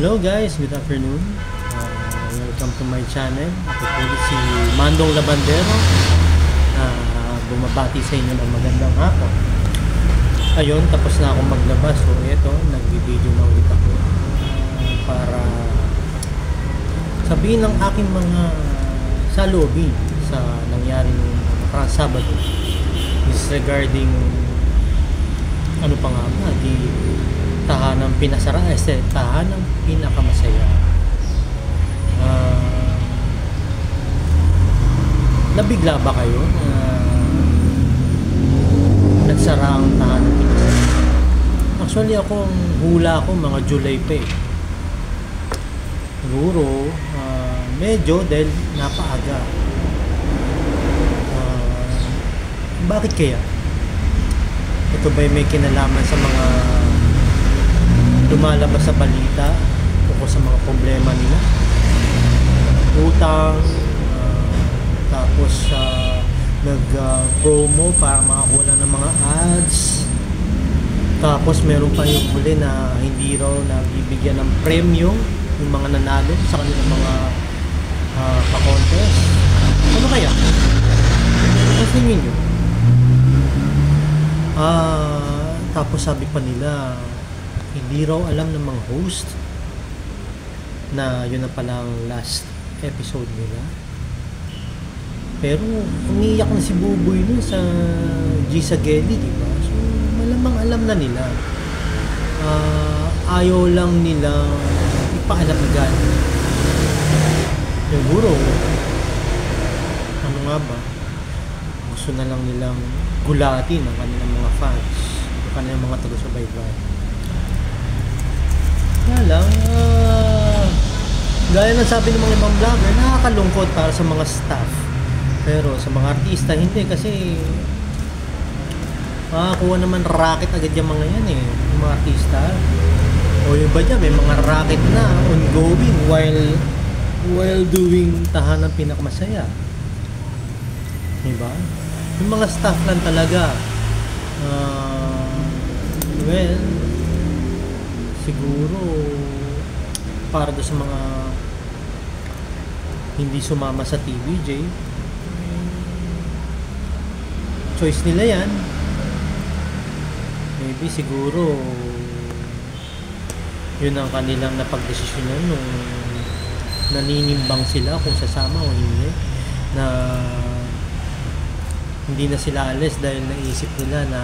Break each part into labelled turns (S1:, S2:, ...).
S1: Hello guys, good afternoon. Welcome to my channel. Ako po si Mandong Labandero. Bumabati sa inyo ng magandang hapon. Ayun, tapos na akong maglabas. So eto, nag-video na ulit ako para sabihin ng aking mga saloobin sa nangyari nung nakarang Sabado is regarding ano pa nga ba, di tahanang pinasara, tahanang pinakamasaya. Nabigla ba kayo nagsara ang tahanang pinasara? Actually ako, ang hula ko mga July pa eh. Siguro medyo dahil napaaga. Bakit kaya? Ito ba'y may kinalaman sa mga lumalabas sa balita tungkol sa mga problema nila? Utang, tapos nag-promo para makakuha ng mga ads. Tapos meron pa yung huli na hindi raw nabibigyan ng premyo yung mga nanalo sa kanilang mga pa-contest. Ano kaya? Ano tingin nyo? Tapos sabi pa nila hindi raw alam ng mga host na yun na palang last episode nila. Pero umiyak na si Buboy nun sa G sa Gelly, diba? So malamang alam na nila. Ayaw lang nilang ipaalam agad. Siguro ano nga ba, gusto na lang nilang gulatin ang kanilang mga fans, ang kanilang mga taga-subaybay. Kaya lang, gaya ng sabi ng mga ibang vlogger, nakakalungkot para sa mga staff. Pero sa mga artista, hindi, kasi makakuha naman racket agad yung mga yan eh, yung mga artista. O yung iba dyan, may mga racket na ongoing while doing tahanang pinakamasaya. Diba? Yung mga staff lang talaga, well, siguro para doon sa mga hindi sumama sa TVJ, choice nila yan. Maybe siguro yun ang kanilang napagdesisyonan nung naninimbang sila kung sasama o hindi, na hindi na sila alis dahil naisip nila na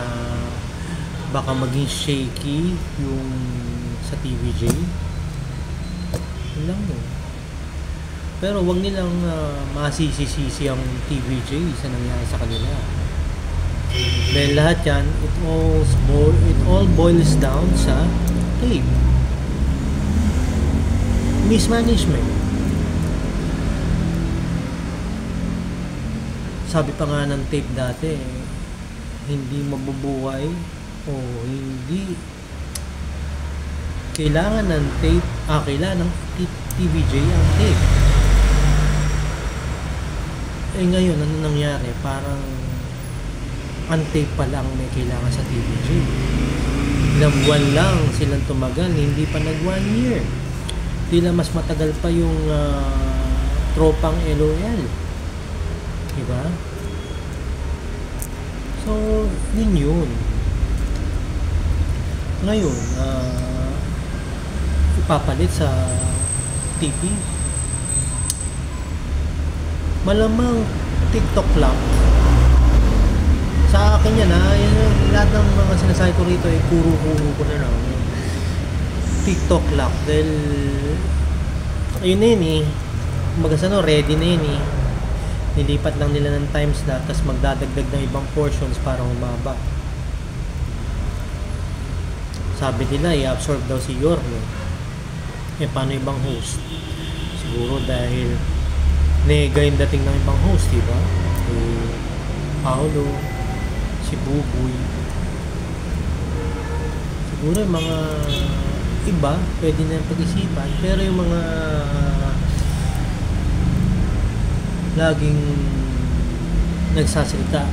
S1: baka maging shaky yung sa TVJ. Yun lang yun. Pero wag nilang masisisi ang TVJ sa nangyari sa kanila. Dahil lahat yan, it all boils down sa tape. Mismanagement. Sabi pa nga ng tape dati, hindi mabubuhay o hindi kailangan ng tape, kailangan ng TVJ ang tape. Eh ngayon, ano nangyari? Parang ang tape pa lang may kailangan sa TVJ. Ilang buwan lang silang tumagal, hindi pa nag 1 year. Tila mas matagal pa yung tropang LOL. Diba? So, yun. Ngayon, ipapalit sa TV. Malamang TikTok lang. Sa akin yan lahat ng mga sinasabi ko rito ay kuro-kuro ko na lang. TikTok lang. Dahil ayun na yun eh. Kumbaga ready na yun eh. Nilipat lang nila ng time slot, tapos magdadagdag ng ibang portions para humaba. Sabi nila i-absorb daw si Yorme. Paano ibang host? Siguro dahil nega yung dating ng ibang host, diba? Si Paolo, si Buboy. Siguro yung mga iba pwede na pag-isipan, pero yung mga laging nagsasalita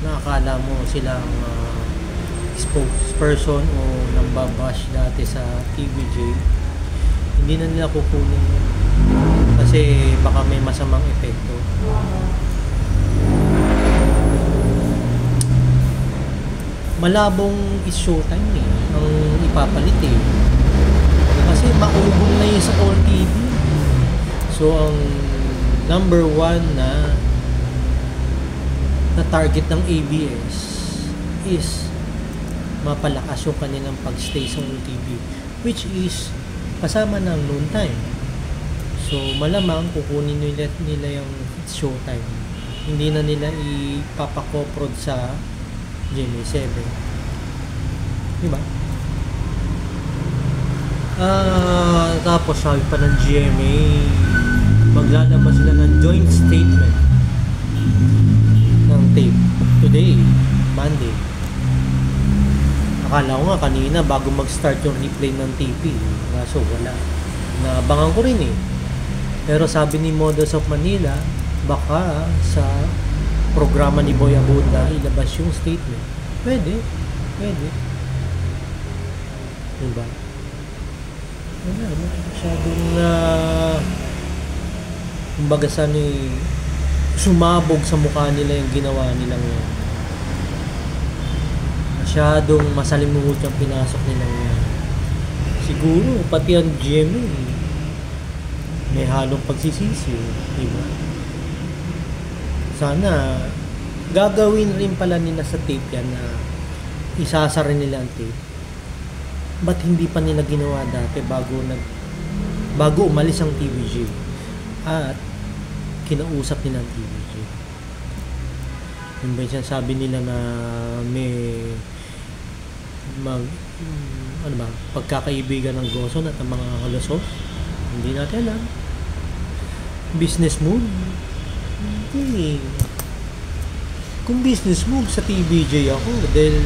S1: na akala mo silang spokesperson o nambabash dati sa TVJ, Hindi na nila kukunin yun. Kasi baka may masamang epekto. Malabong is showtime eh. Ang ipapalit eh. Kasi maubong na yun sa all TV. So ang number one na target ng ABS is mapalakas yung kanilang pagstay sa all TV, which is kasama ng noon time. So malamang kukunin nila yung showtime. Hindi na nila ipapakoprod sa GMA7. Diba? Tapos sabi pa ng GMA, maglalabas sila ng joint statement ng tape today, Monday. Akala ko nga kanina bago mag-start yung replay ng TV, kaso wala. Naabangan ko rin eh. Pero sabi ni Models of Manila, baka sa programa ni Boy Abunda ilabas yung statement. Pwede. Diba? Wala, masyadong kumbaga sana sumabog sa mukha nila yung ginawa nilang yan. Masyadong masalimuot yung pinasok nilang yan. Siguro pati ang GMA may halong pagsisisi, diba? Sana gagawin rin pala nila sa tape yan na isasara nila ang tape. Ba't hindi pa nila ginawa dati bago umalis ang TVJ at kinausap nila ang TVJ? Yung ba yung sabi nila na may pagkakaibigan ng Goson at ang mga halusos? Hindi natin alam. Business move? Hindi. Kung business move sa TVJ ako, dahil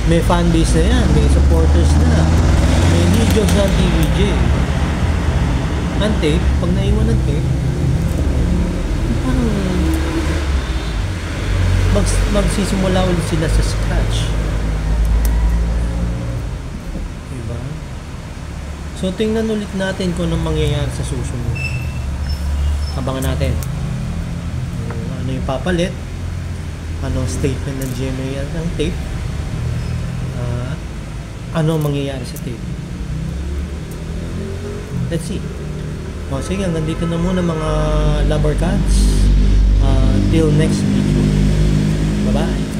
S1: may fanbase na yan, may supporters na, may videos na TVJ. Ang tape, pag naiwan ng tape, parang magsisimula ulit sila sa scratch. Diba? So tingnan ulit natin kung anong mangyayari sa susunod. Abangan natin ano yung papalit, anong statement ng GMA ng tape, ano mangyayari sa tape. Let's see. O sige, hanggang dito na muna mga Lover Cats. Till next video. Bye bye.